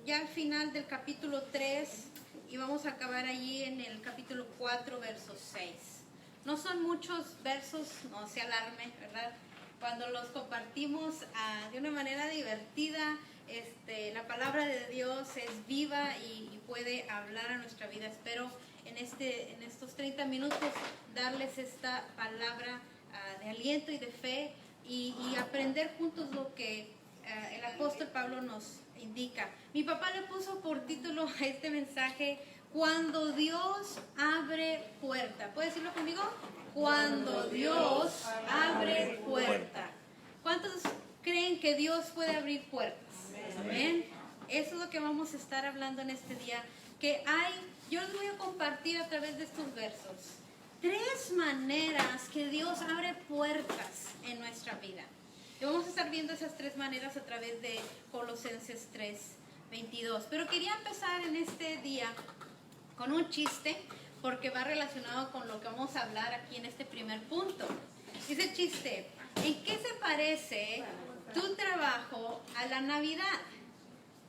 ya al final del capítulo 3 y vamos a acabar allí en el capítulo 4, verso 6. No son muchos versos, no se alarme, ¿verdad? Cuando los compartimos de una manera divertida, la palabra de Dios es viva y puede hablar a nuestra vida. Espero en estos 30 minutos darles esta palabra de aliento y de fe y aprender juntos lo que el apóstol Pablo nos indica. Mi papá le puso por título a este mensaje: Cuando Dios abre puerta. ¿Puede decirlo conmigo? Cuando Dios abre puerta. ¿Cuántos creen que Dios puede abrir puertas? Amén. Eso es lo que vamos a estar hablando en este día. Yo les voy a compartir a través de estos versos 3 maneras que Dios abre puertas en nuestra vida. Y vamos a estar viendo esas 3 maneras a través de Colosenses 3:22. Pero quería empezar en este día con un chiste, porque va relacionado con lo que vamos a hablar aquí en este primer punto. Dice el chiste: ¿en qué se parece tu trabajo a la Navidad?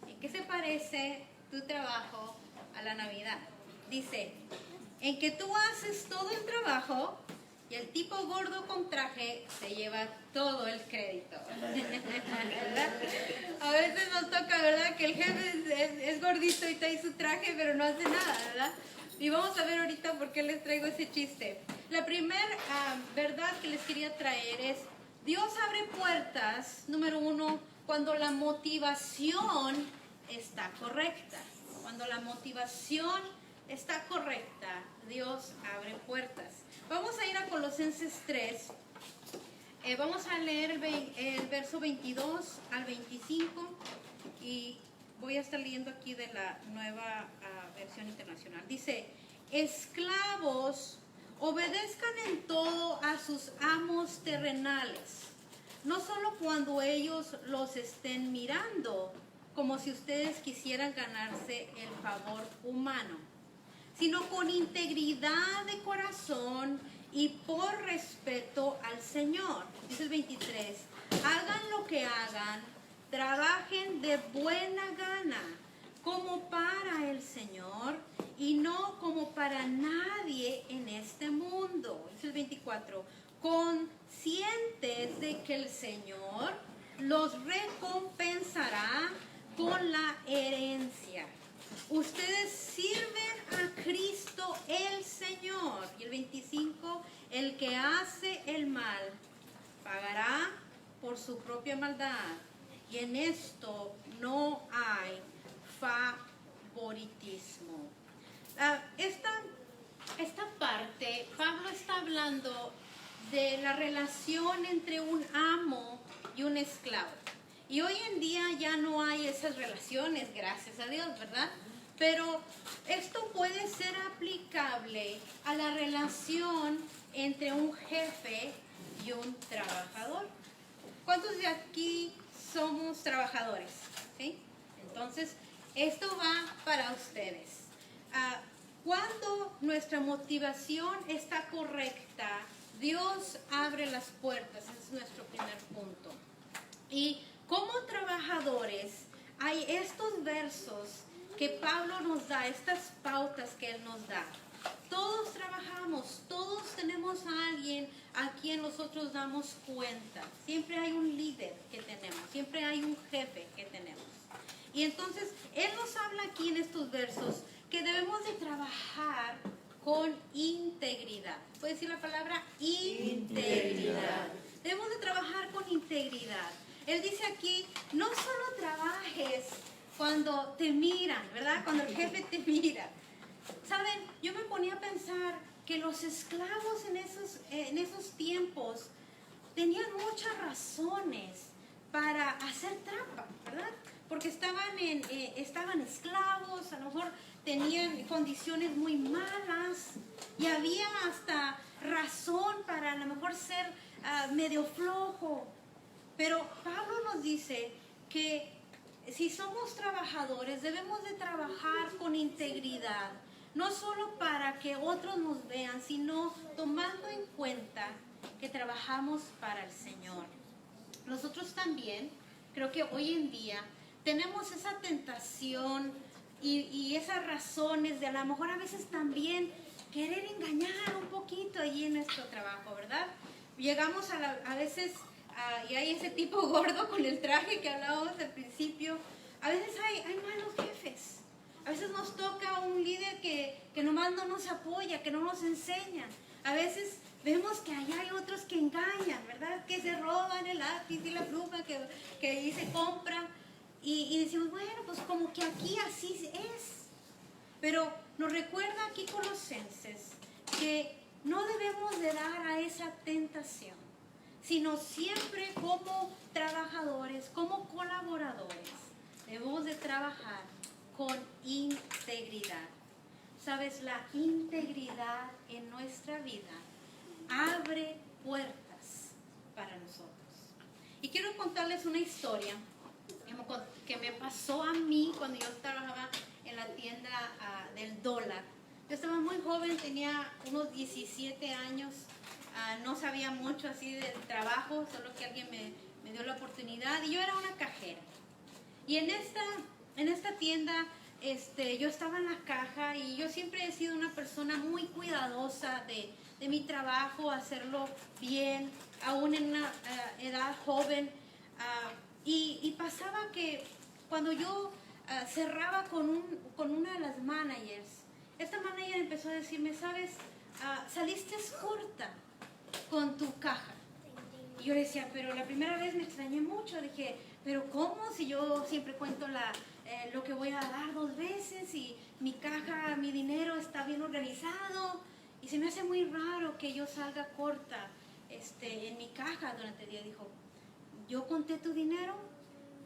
¿En qué se parece tu trabajo a la Navidad? Dice: en que tú haces todo el trabajo y el tipo gordo con traje se lleva todo el crédito. ¿Verdad? A veces nos toca, ¿verdad?, que el jefe es gordito y trae su traje, pero no hace nada, ¿verdad? Y vamos a ver ahorita por qué les traigo ese chiste. La primera verdad que les quería traer es: Dios abre puertas, número 1, cuando la motivación está correcta. Cuando la motivación está correcta, Dios abre puertas. Vamos a ir a Colosenses 3. Vamos a leer el verso 22 al 25 y voy a estar leyendo aquí de la nueva versión internacional. Dice: esclavos, obedezcan en todo a sus amos terrenales, no solo cuando ellos los estén mirando, como si ustedes quisieran ganarse el favor humano, sino con integridad de corazón y por respeto al Señor. Dice el 23: hagan lo que hagan, trabajen de buena gana, como para el Señor y no como para nadie en este mundo. Dice el 24: conscientes de que el Señor los recompensará con la herencia. Ustedes sirven a Cristo el Señor. Y el 25: el que hace el mal pagará por su propia maldad, y en esto no hay favoritismo. Esta parte, Pablo está hablando de la relación entre un amo y un esclavo. Y hoy en día ya no hay esas relaciones, gracias a Dios, ¿verdad? Pero esto puede ser aplicable a la relación entre un jefe y un trabajador. ¿Cuántos de aquí somos trabajadores? ¿Sí? Entonces, esto va para ustedes. Cuando nuestra motivación está correcta, Dios abre las puertas. Ese es nuestro primer punto. Y como trabajadores, hay estos versos que Pablo nos da, estas pautas que él nos da. Todos trabajamos, todos tenemos a alguien a quien nosotros damos cuenta. Siempre hay un líder que tenemos, siempre hay un jefe que tenemos. Y entonces, él nos habla aquí en estos versos que debemos de trabajar con integridad. ¿Puede decir la palabra? Integridad. Debemos de trabajar con integridad. Él dice aquí: no solo trabajes cuando te miran, ¿verdad? Cuando el jefe te mira. ¿Saben? Yo me ponía a pensar que los esclavos en esos tiempos tenían muchas razones para hacer trampa, ¿verdad? Porque estaban esclavos, a lo mejor tenían condiciones muy malas y había hasta razón para a lo mejor ser medio flojo. Pero Pablo nos dice que si somos trabajadores debemos de trabajar con integridad, no solo para que otros nos vean, sino tomando en cuenta que trabajamos para el Señor. Nosotros también, creo que hoy en día tenemos esa tentación y esas razones de a lo mejor a veces también querer engañar un poquito allí en nuestro trabajo, ¿verdad? Llegamos a veces, y hay ese tipo gordo con el traje que hablábamos al principio, a veces hay malos jefes, a veces nos toca un líder que nomás no nos apoya, que no nos enseña, a veces vemos que allá hay otros que engañan, ¿verdad? Que se roban el lápiz y la pluma que ahí se compra, y decimos, bueno, pues como que aquí así es. Pero nos recuerda aquí Colosenses que no debemos de dar a esa tentación, sino siempre como trabajadores, como colaboradores, debemos de trabajar con integridad. Sabes, la integridad en nuestra vida abre puertas para nosotros. Y quiero contarles una historia que me pasó a mí cuando yo trabajaba en la tienda del dólar. Yo estaba muy joven, tenía unos 17 años, no sabía mucho así del trabajo, solo que alguien me dio la oportunidad y yo era una cajera. Y en esta tienda yo estaba en la caja y yo siempre he sido una persona muy cuidadosa de mi trabajo, hacerlo bien, aún en una edad joven. Y pasaba que cuando yo cerraba con una de las managers, esta manager empezó a decirme, sabes, saliste corta con tu caja. Y yo le decía, pero la primera vez me extrañé mucho. Dije, pero ¿cómo? Si yo siempre cuento lo que voy a dar 2 veces y mi caja, mi dinero está bien organizado. Y se me hace muy raro que yo salga corta en mi caja durante el día. Dijo, yo conté tu dinero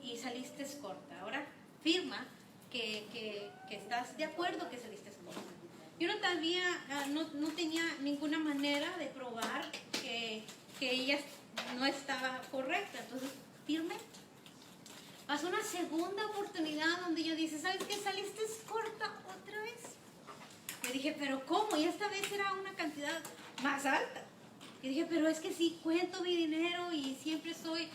y saliste corta. Ahora firma que estás de acuerdo que saliste corta. Yo no tenía ninguna manera de probar que ella no estaba correcta. Entonces firmé. Pasó una segunda oportunidad donde ella dice, ¿sabes qué? Saliste corta otra vez. Le dije, ¿pero cómo? Y esta vez era una cantidad más alta. Y dije, pero es que sí cuento mi dinero y siempre soy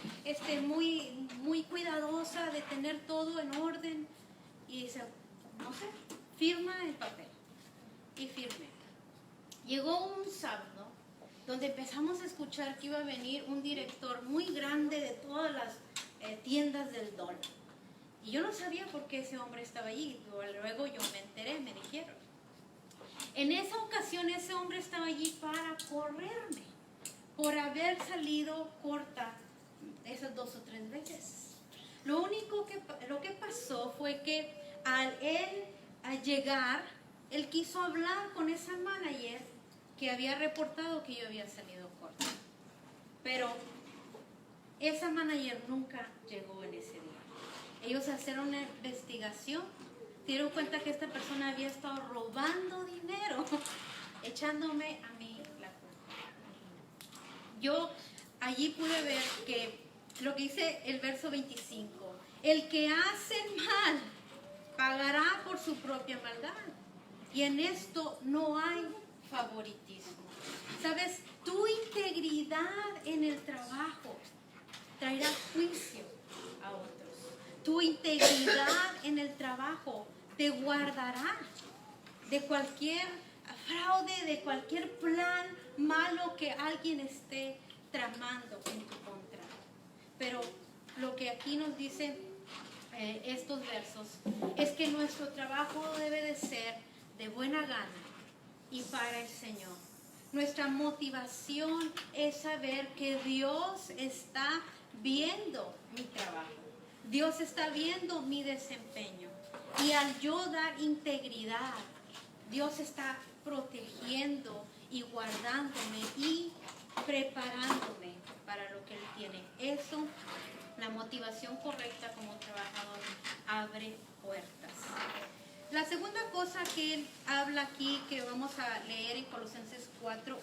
muy, muy cuidadosa de tener todo en orden. Y dice, no sé, firma el papel. Y firmé. Llegó un sábado donde empezamos a escuchar que iba a venir un director muy grande de todas las tiendas del dólar. Y yo no sabía por qué ese hombre estaba allí. Luego yo me enteré, me dijeron. En esa ocasión ese hombre estaba allí para correrme por haber salido corta esas 2 o 3 veces. Lo que pasó fue que al llegar, él quiso hablar con esa manager que había reportado que yo había salido corta. Pero esa manager nunca llegó en ese día. Ellos hicieron una investigación, se dieron cuenta que esta persona había estado robando dinero, echándome a mí la culpa. Yo allí pude ver que lo que dice el verso 25, el que hace mal pagará por su propia maldad. Y en esto no hay favoritismo. ¿Sabes? Tu integridad en el trabajo traerá juicio a otros. Tu integridad en el trabajo te guardará de cualquier fraude, de cualquier plan malo que alguien esté tramando en tu contra. Pero lo que aquí nos dicen estos versos es que nuestro trabajo debe de ser de buena gana y para el Señor. Nuestra motivación es saber que Dios está viendo mi trabajo. Dios está viendo mi desempeño. Y al yo dar integridad, Dios está protegiendo y guardándome y preparándome para lo que Él tiene. Eso, la motivación correcta como trabajador, abre puertas. La segunda cosa que él habla aquí, que vamos a leer en Colosenses 4:1,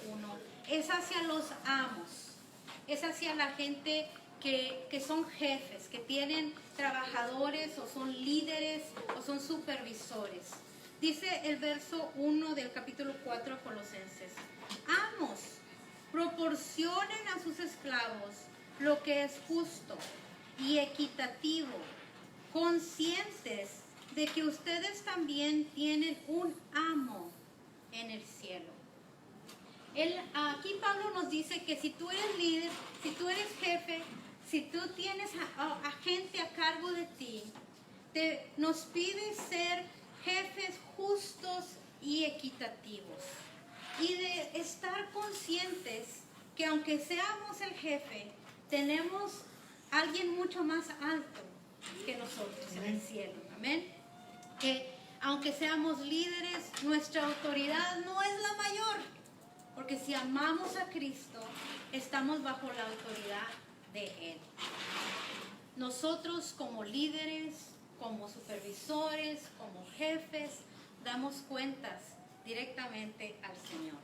es hacia los amos, es hacia la gente que son jefes, que tienen trabajadores o son líderes o son supervisores. Dice el verso 1 del capítulo 4 de Colosenses, amos, proporcionen a sus esclavos lo que es justo y equitativo, conscientes de que ustedes también tienen un amo en el cielo. Aquí Pablo nos dice que si tú eres líder, si tú eres jefe, si tú tienes a gente a cargo de ti, nos pide ser jefes justos y equitativos. Y de estar conscientes que aunque seamos el jefe, tenemos a alguien mucho más alto que nosotros en el cielo. Amén. Que aunque seamos líderes, nuestra autoridad no es la mayor. Porque si amamos a Cristo, estamos bajo la autoridad de Él. Nosotros como líderes, como supervisores, como jefes, damos cuentas directamente al Señor.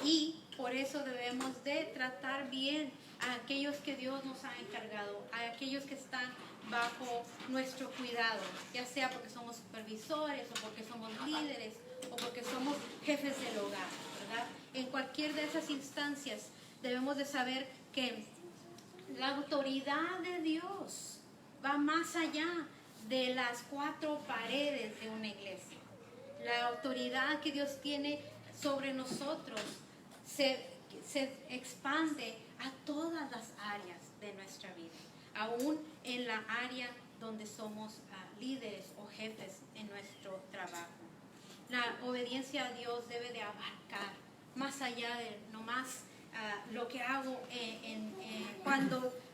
Y por eso debemos de tratar bien a aquellos que Dios nos ha encargado, a aquellos que están bajo nuestro cuidado, ya sea porque somos supervisores o porque somos líderes o porque somos jefes del hogar, ¿verdad? En cualquier de esas instancias debemos de saber que la autoridad de Dios va más allá de las cuatro paredes de una iglesia. La autoridad que Dios tiene sobre nosotros se expande a todas las áreas de nuestra vida, aún en la área donde somos líderes o jefes en nuestro trabajo. La obediencia a Dios debe de abarcar más allá de nomás lo que hago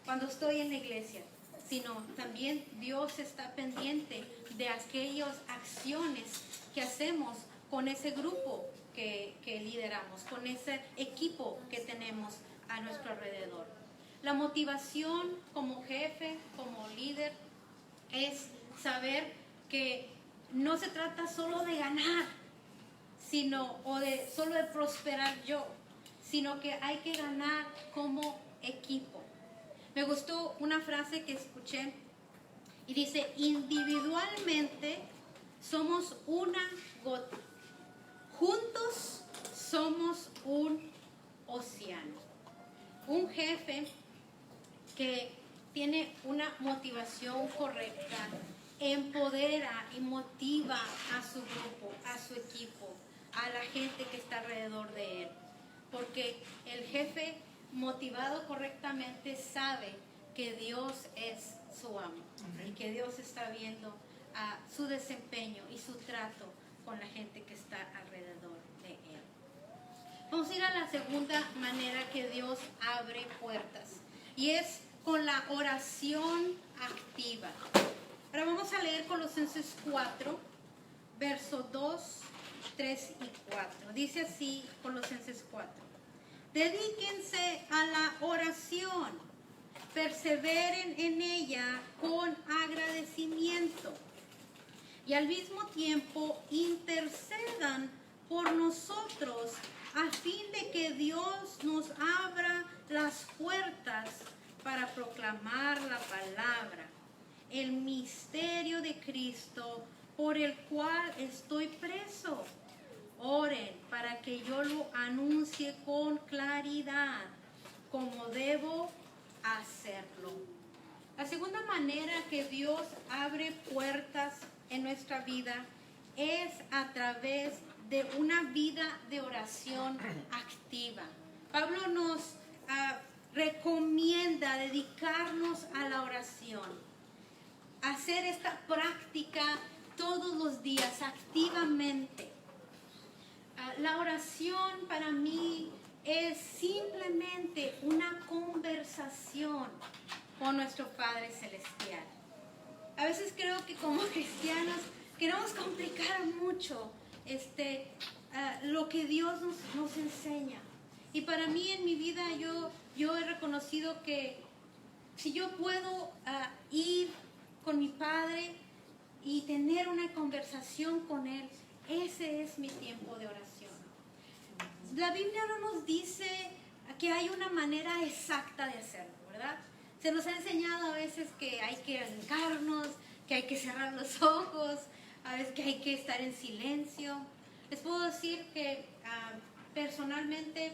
cuando estoy en la iglesia, sino también Dios está pendiente de aquellas acciones que hacemos con ese grupo que lideramos, con ese equipo que tenemos a nuestro alrededor. La motivación como jefe, como líder, es saber que no se trata solo de ganar, solo de prosperar yo, sino que hay que ganar como equipo. Me gustó una frase que escuché y dice: individualmente somos una gota, juntos somos un océano. Un jefe que tiene una motivación correcta empodera y motiva a su grupo, a su equipo, a la gente que está alrededor de él. Porque el jefe motivado correctamente sabe que Dios es su amo y que Dios está viendo su desempeño y su trato con la gente que está alrededor de él. Vamos a ir a la segunda manera que Dios abre puertas, y es con la oración activa. Ahora vamos a leer Colosenses 4, versos 2, 3 y 4. Dice así Colosenses 4. Dedíquense a la oración, perseveren en ella con agradecimiento y al mismo tiempo intercedan por nosotros a fin de que Dios nos abra las puertas para proclamar la palabra, el misterio de Cristo por el cual estoy preso. Oren para que yo lo anuncie con claridad, como debo hacerlo. La segunda manera que Dios abre puertas en nuestra vida es a través de una vida de oración activa. Pablo nos recomienda dedicarnos a la oración, hacer esta práctica todos los días activamente. La oración para mí es simplemente una conversación con nuestro Padre Celestial. A veces creo que como cristianos queremos complicar mucho lo que Dios nos enseña. Y para mí en mi vida yo he reconocido que si yo puedo ir con mi Padre y tener una conversación con Él, ese es mi tiempo de oración. La Biblia no nos dice que hay una manera exacta de hacerlo, ¿verdad? Se nos ha enseñado a veces que hay que hincarnos, que hay que cerrar los ojos, a veces que hay que estar en silencio. Les puedo decir que personalmente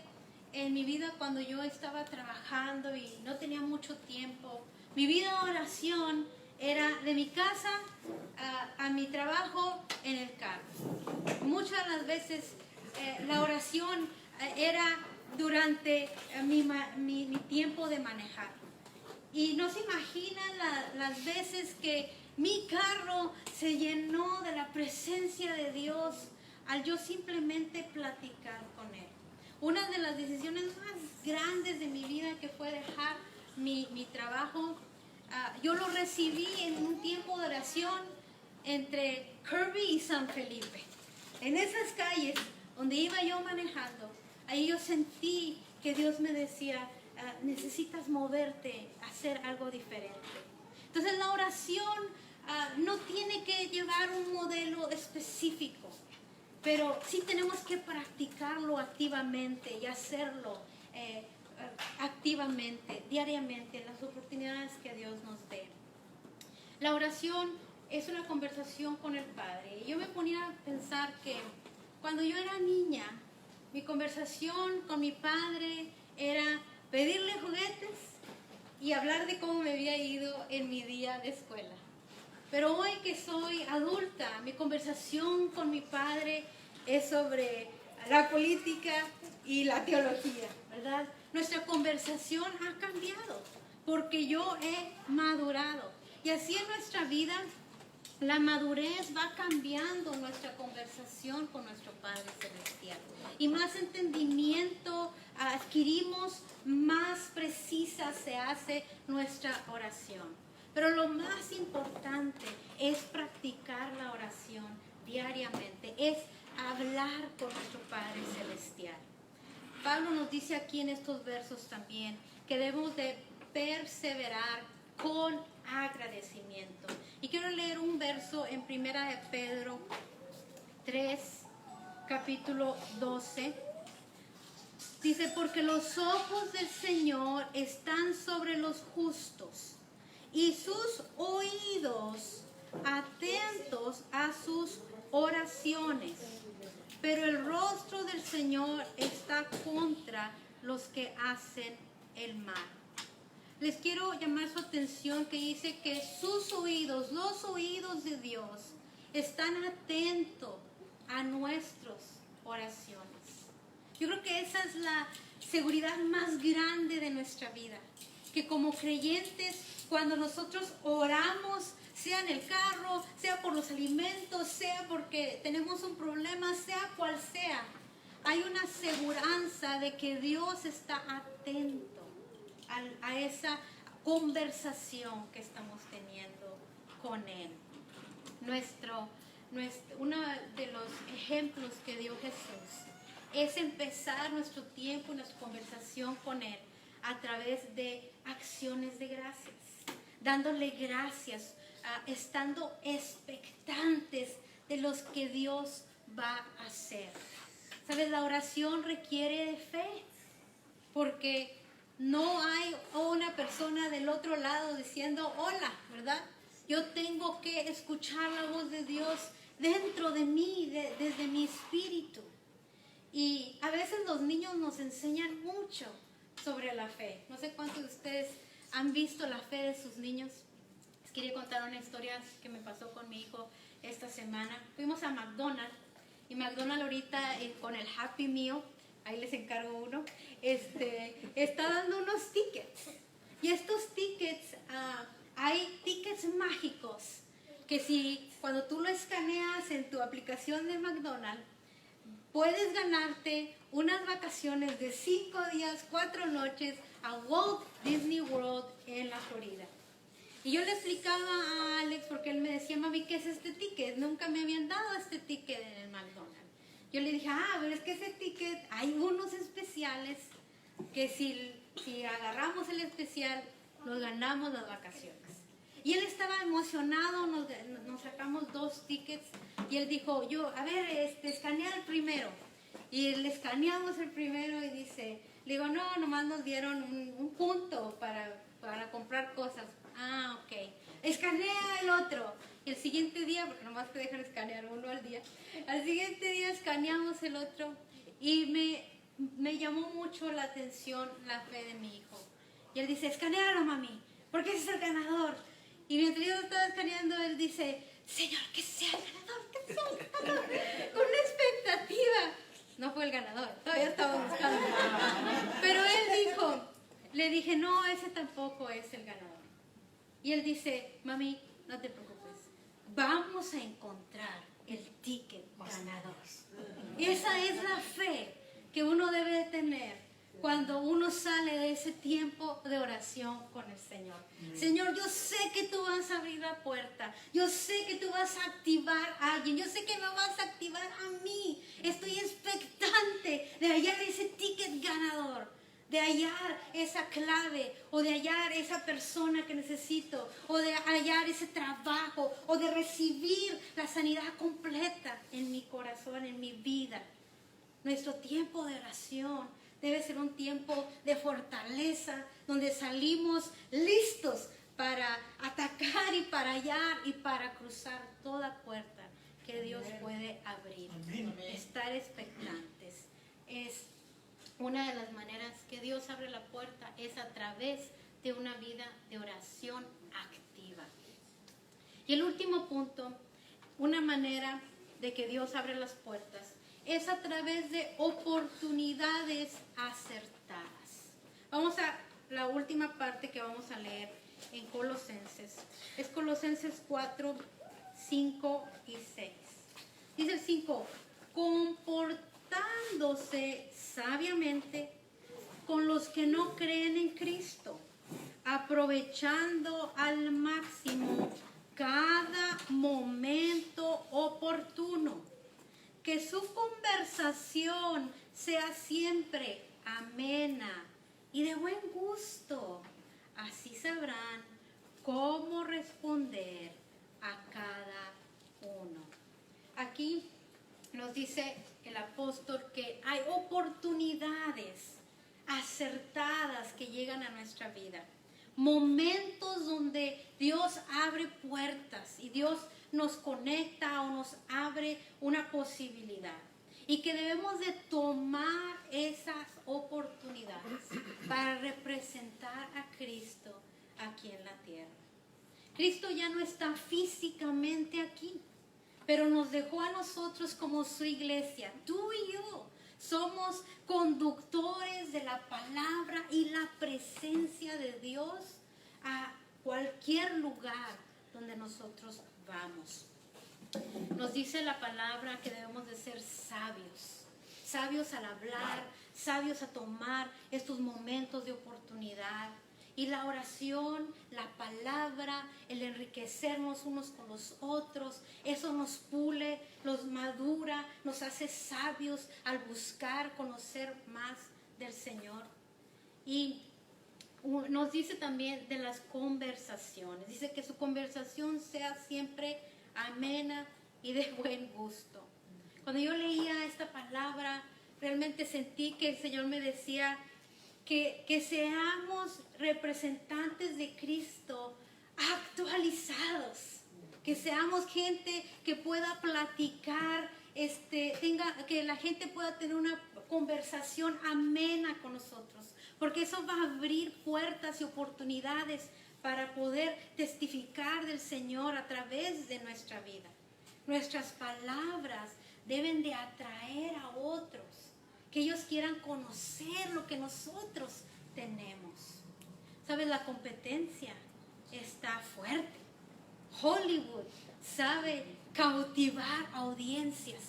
en mi vida, cuando yo estaba trabajando y no tenía mucho tiempo, mi vida de oración era de mi mi casa, a mi trabajo, en el carro. Muchas de las veces la oración era durante mi tiempo de manejar. Y no se imaginan las veces que mi carro se llenó de la presencia de Dios al yo simplemente platicar con Él. Una de las decisiones más grandes de mi vida, que fue dejar mi trabajo, yo lo recibí en un tiempo de oración entre Kirby y San Felipe. En esas calles donde iba yo manejando, ahí yo sentí que Dios me decía, necesitas moverte, hacer algo diferente. Entonces la oración no tiene que llevar un modelo específico, pero sí tenemos que practicarlo activamente y hacerlo activamente, diariamente, en las oportunidades que Dios nos dé. La oración es una conversación con el Padre. Y yo me ponía a pensar que cuando yo era niña, mi conversación con mi Padre era pedirle juguetes y hablar de cómo me había ido en mi día de escuela. Pero hoy que soy adulta, mi conversación con mi Padre es sobre la política y la teología, ¿verdad? Nuestra conversación ha cambiado porque yo he madurado. Y así en nuestra vida, la madurez va cambiando nuestra conversación con nuestro Padre Celestial. Y más entendimiento adquirimos, más precisa se hace nuestra oración. Pero lo más importante es practicar la oración diariamente, es hablar con nuestro Padre Celestial. Pablo nos dice aquí en estos versos también que debemos de perseverar con agradecimiento. Y quiero leer un verso en 1 de Pedro 3, capítulo 12. Dice, porque los ojos del Señor están sobre los justos y sus oídos atentos a sus oraciones. Pero el rostro del Señor está contra los que hacen el mal. Les quiero llamar su atención que dice que sus oídos, los oídos de Dios, están atentos a nuestras oraciones. Yo creo que esa es la seguridad más grande de nuestra vida. Que como creyentes, cuando nosotros oramos, sea en el carro, sea por los alimentos, sea porque tenemos un problema, sea cual sea, hay una aseguranza de que Dios está atento a esa conversación que estamos teniendo con Él. Uno de los ejemplos que dio Jesús es empezar nuestro tiempo y nuestra conversación con Él a través de acciones de gracias, dándole gracias, estando expectantes de lo que Dios va a hacer. ¿Sabes? La oración requiere de fe, porque no hay una persona del otro lado diciendo hola, ¿verdad? Yo tengo que escuchar la voz de Dios dentro de mí, desde mi espíritu. Y a veces los niños nos enseñan mucho sobre la fe. No sé cuántos de ustedes han visto la fe de sus niños. Les quería contar una historia que me pasó con mi hijo esta semana. Fuimos a McDonald's y McDonald's ahorita con el Happy Meal, ahí les encargo uno, está dando unos tickets. Y estos tickets, hay tickets mágicos que si cuando tú lo escaneas en tu aplicación de McDonald's, puedes ganarte unas vacaciones de 5 días, 4 noches a Walt Disney World en la Florida. Y yo le explicaba a Alex, porque él me decía, mami, ¿qué es este ticket? Nunca me habían dado este ticket en el McDonald's. Yo le dije, pero es que ese ticket, hay unos especiales que si agarramos el especial, nos ganamos las vacaciones. Y él estaba emocionado, nos sacamos 2 tickets y él dijo, escanea el primero. Y le escaneamos el primero y dice, le digo, no, nomás nos dieron un punto para comprar cosas. Ok. Escanea el otro. Y el siguiente día, porque nomás te dejan escanear uno al día, al siguiente día escaneamos el otro y me llamó mucho la atención la fe de mi hijo. Y él dice, escanealo, mami, porque ese es el ganador. Y mientras yo estaba escaneando, dice, Señor, que sea el ganador, que sea el ganador, con una expectativa. No fue el ganador, todavía estaba buscando. Pero él le dije, no, ese tampoco es el ganador. Y él dice, mami, no te preocupes, vamos a encontrar el ticket ganador. Y esa es la fe que uno debe de tener cuando uno sale de ese tiempo de oración con el Señor. Señor, yo sé que tú vas a abrir la puerta. Yo sé que tú vas a activar a alguien. Yo sé que me vas a activar a mí. Estoy expectante de hallar ese ticket ganador, de hallar esa clave, o de hallar esa persona que necesito, o de hallar ese trabajo, o de recibir la sanidad completa en mi corazón, en mi vida. Nuestro tiempo de oración debe ser un tiempo de fortaleza, donde salimos listos para atacar y para hallar y para cruzar toda puerta que Dios puede abrir. Estar expectantes es una de las maneras que Dios abre la puerta, es a través de una vida de oración activa. Y el último punto, una manera de que Dios abre las puertas, es a través de oportunidades acertadas. Vamos a la última parte que vamos a leer en Colosenses. Es Colosenses 4, 5 y 6. Dice el 5, comportándose sabiamente con los que no creen en Cristo, aprovechando al máximo cada momento oportuno. Que su conversación sea siempre amena y de buen gusto. Así sabrán cómo responder a cada uno. Aquí nos dice el apóstol que hay oportunidades acertadas que llegan a nuestra vida. Momentos donde Dios abre puertas y Dios nos conecta o nos abre una posibilidad. Y que debemos de tomar esas oportunidades para representar a Cristo aquí en la tierra. Cristo ya no está físicamente aquí, pero nos dejó a nosotros como su iglesia. Tú y yo somos conductores de la palabra y la presencia de Dios a cualquier lugar donde nosotros vamos. Nos dice la palabra que debemos de ser sabios, sabios al hablar, sabios a tomar estos momentos de oportunidad. Y la oración, la palabra, el enriquecernos unos con los otros, eso nos pule, nos madura, nos hace sabios al buscar, conocer más del Señor. Y nos dice también de las conversaciones. Dice que su conversación sea siempre amena y de buen gusto. Cuando yo leía esta palabra, realmente sentí que el Señor me decía que seamos representantes de Cristo actualizados, que seamos gente que pueda platicar, que la gente pueda tener una conversación amena con nosotros, porque eso va a abrir puertas y oportunidades para poder testificar del Señor a través de nuestra vida. Nuestras palabras deben de atraer a otros, que ellos quieran conocer lo que nosotros tenemos. ¿Sabes? La competencia está fuerte. Hollywood sabe cautivar audiencias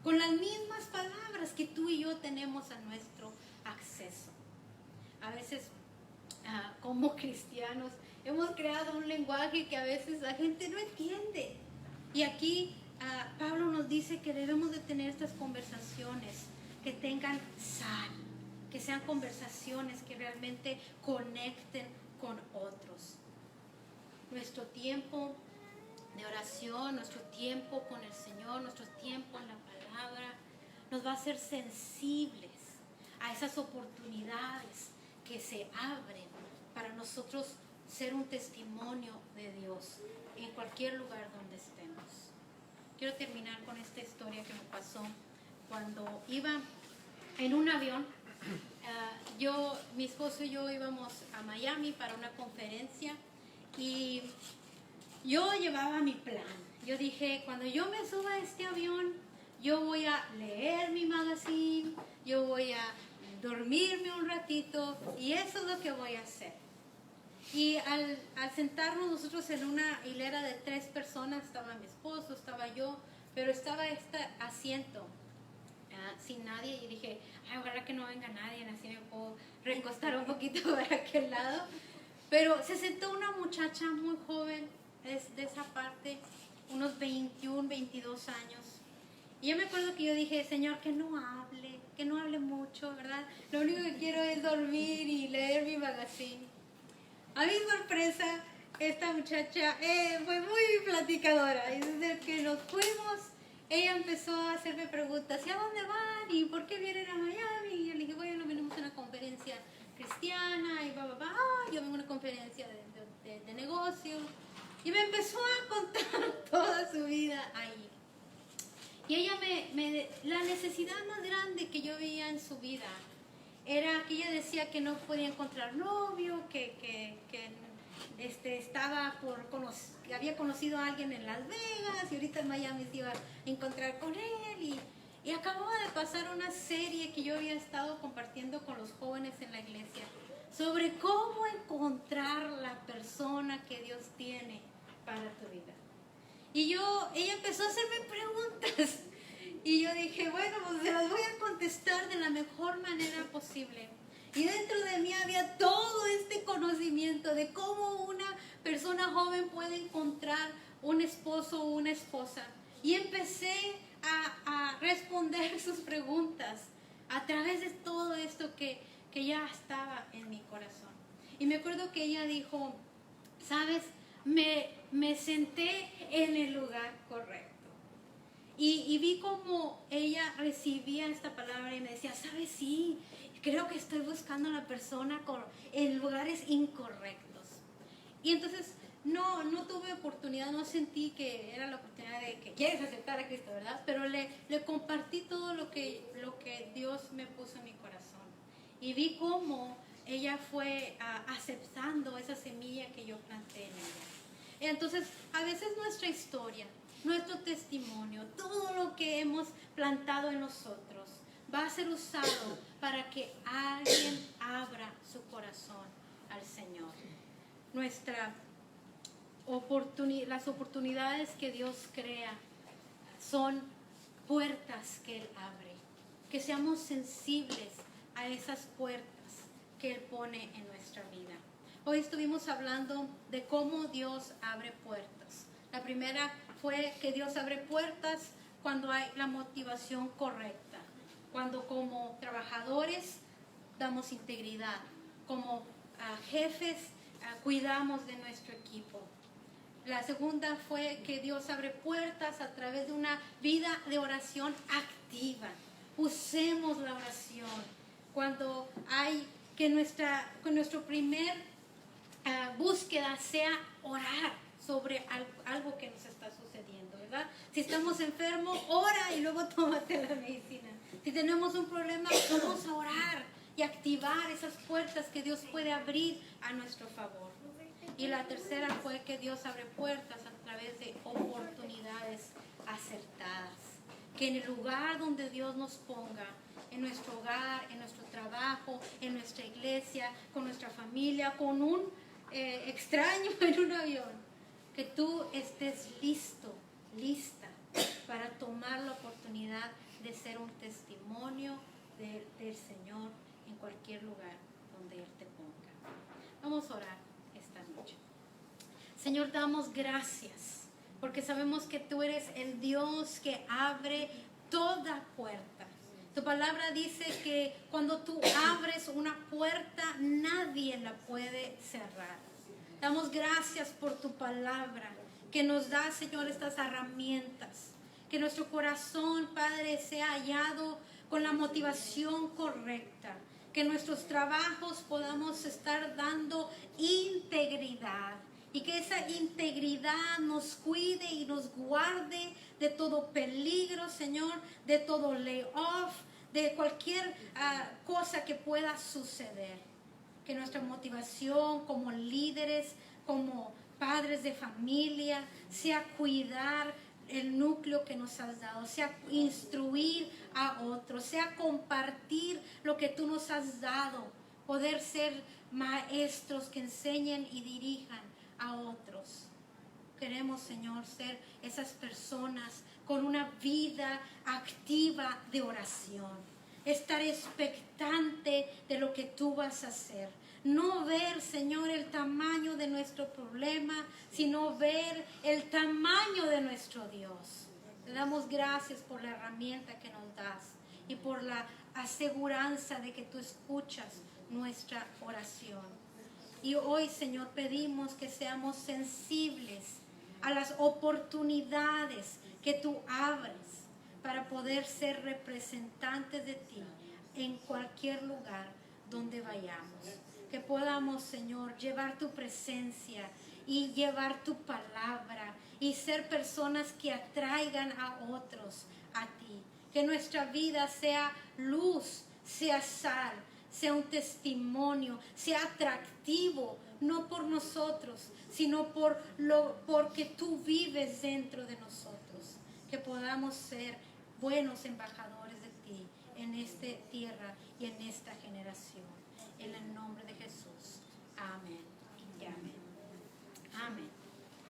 con las mismas palabras que tú y yo tenemos a nuestro acceso. A veces, como cristianos, hemos creado un lenguaje que a veces la gente no entiende. Y aquí Pablo nos dice que debemos de tener estas conversaciones que tengan sal, que sean conversaciones que realmente conecten con otros. Nuestro tiempo de oración, nuestro tiempo con el Señor, nuestro tiempo en la palabra, nos va a hacer sensibles a esas oportunidades que se abren para nosotros ser un testimonio de Dios en cualquier lugar donde estemos. Quiero terminar con esta historia que me pasó cuando iba en un avión. Mi esposo y yo íbamos a Miami para una conferencia y yo llevaba mi plan. Yo dije, cuando yo me suba a este avión, yo voy a leer mi magazine, yo voy a dormirme un ratito y eso es lo que voy a hacer. Y al sentarnos nosotros en una hilera de 3 personas, estaba mi esposo, estaba yo, pero estaba este asiento sin nadie y dije, ay, ojalá que no venga nadie, así me puedo recostar un poquito para aquel lado. Pero se sentó una muchacha muy joven, es de esa parte, unos 21, 22 años. Y yo me acuerdo que yo dije, Señor, que no hable mucho, ¿verdad? Lo único que quiero es dormir y leer mi magazine. A mi sorpresa, esta muchacha fue muy platicadora. Y desde que nos fuimos, ella empezó a hacerme preguntas. ¿Y a dónde van? ¿Y por qué vienen a Miami? Y yo le dije, bueno, venimos a una conferencia cristiana. Y yo vengo a una conferencia de negocio. Y me empezó a contar toda su vida ahí. Y ella la necesidad más grande que yo veía en su vida era que ella decía que no podía encontrar novio, que había conocido a alguien en Las Vegas y ahorita en Miami se iba a encontrar con él. Y acababa de pasar una serie que yo había estado compartiendo con los jóvenes en la iglesia sobre cómo encontrar la persona que Dios tiene para tu vida. Y ella empezó a hacerme preguntas y yo dije, bueno, pues se las voy a contestar de la mejor manera posible. Y dentro de mí había todo este conocimiento de cómo una persona joven puede encontrar un esposo o una esposa. Y empecé a responder sus preguntas a través de todo esto que ya estaba en mi corazón. Y me acuerdo que ella dijo, ¿sabes? Me senté en el lugar correcto. Y vi cómo ella recibía esta palabra y me decía, ¿sabes? Sí, creo que estoy buscando a la persona en lugares incorrectos. Y entonces no tuve oportunidad, no sentí que era la oportunidad de que quieres aceptar a Cristo, ¿verdad? Pero le compartí todo lo que Dios me puso en mi corazón. Y vi cómo ella fue aceptando esa semilla que yo planté en ella. Entonces, a veces nuestra historia, nuestro testimonio, todo lo que hemos plantado en nosotros va a ser usado para que alguien abra su corazón al Señor. Las oportunidades que Dios crea son puertas que Él abre. Que seamos sensibles a esas puertas que Él pone en nuestra vida. Hoy estuvimos hablando de cómo Dios abre puertas. La primera fue que Dios abre puertas cuando hay la motivación correcta, cuando como trabajadores damos integridad, como jefes cuidamos de nuestro equipo. La segunda fue que Dios abre puertas a través de una vida de oración activa. Usemos la oración cuando hay que nuestra primer búsqueda sea orar sobre algo que nos está sucediendo, ¿verdad? Si estamos enfermos, ora y luego tómate la medicina. Si tenemos un problema, vamos a orar y activar esas puertas que Dios puede abrir a nuestro favor. Y la tercera fue que Dios abre puertas a través de oportunidades acertadas. Que en el lugar donde Dios nos ponga, en nuestro hogar, en nuestro trabajo, en nuestra iglesia, con nuestra familia, con un extraño en un avión, que tú estés lista para tomar la oportunidad de ser un testimonio del Señor en cualquier lugar donde Él te ponga. Vamos a orar esta noche. Señor, damos gracias porque sabemos que tú eres el Dios que abre toda puerta. Tu palabra dice que cuando tú abres una puerta, nadie la puede cerrar. Damos gracias por tu palabra que nos da, Señor, estas herramientas. Que nuestro corazón, Padre, sea hallado con la motivación correcta. Que en nuestros trabajos podamos estar dando integridad. Y que esa integridad nos cuide y nos guarde de todo peligro, Señor, de todo layoff, de cualquier cosa que pueda suceder. Que nuestra motivación como líderes, como padres de familia, sea cuidar el núcleo que nos has dado, sea instruir a otros, sea compartir lo que tú nos has dado, poder ser maestros que enseñen y dirijan a otros. Queremos, Señor, ser esas personas con una vida activa de oración, estar expectante de lo que tú vas a hacer. No ver, Señor, el tamaño de nuestro problema, sino ver el tamaño de nuestro Dios. Te damos gracias por la herramienta que nos das y por la aseguranza de que tú escuchas nuestra oración. Y hoy, Señor, pedimos que seamos sensibles a las oportunidades que tú abres para poder ser representantes de ti en cualquier lugar donde vayamos. Que podamos, Señor, llevar tu presencia y llevar tu palabra y ser personas que atraigan a otros a ti. Que nuestra vida sea luz, sea sal, sea un testimonio, sea atractivo, no por nosotros, sino porque tú vives dentro de nosotros. Que podamos ser buenos embajadores de ti en esta tierra y en esta generación. En el nombre de Jesús. Amén y amén. Amén.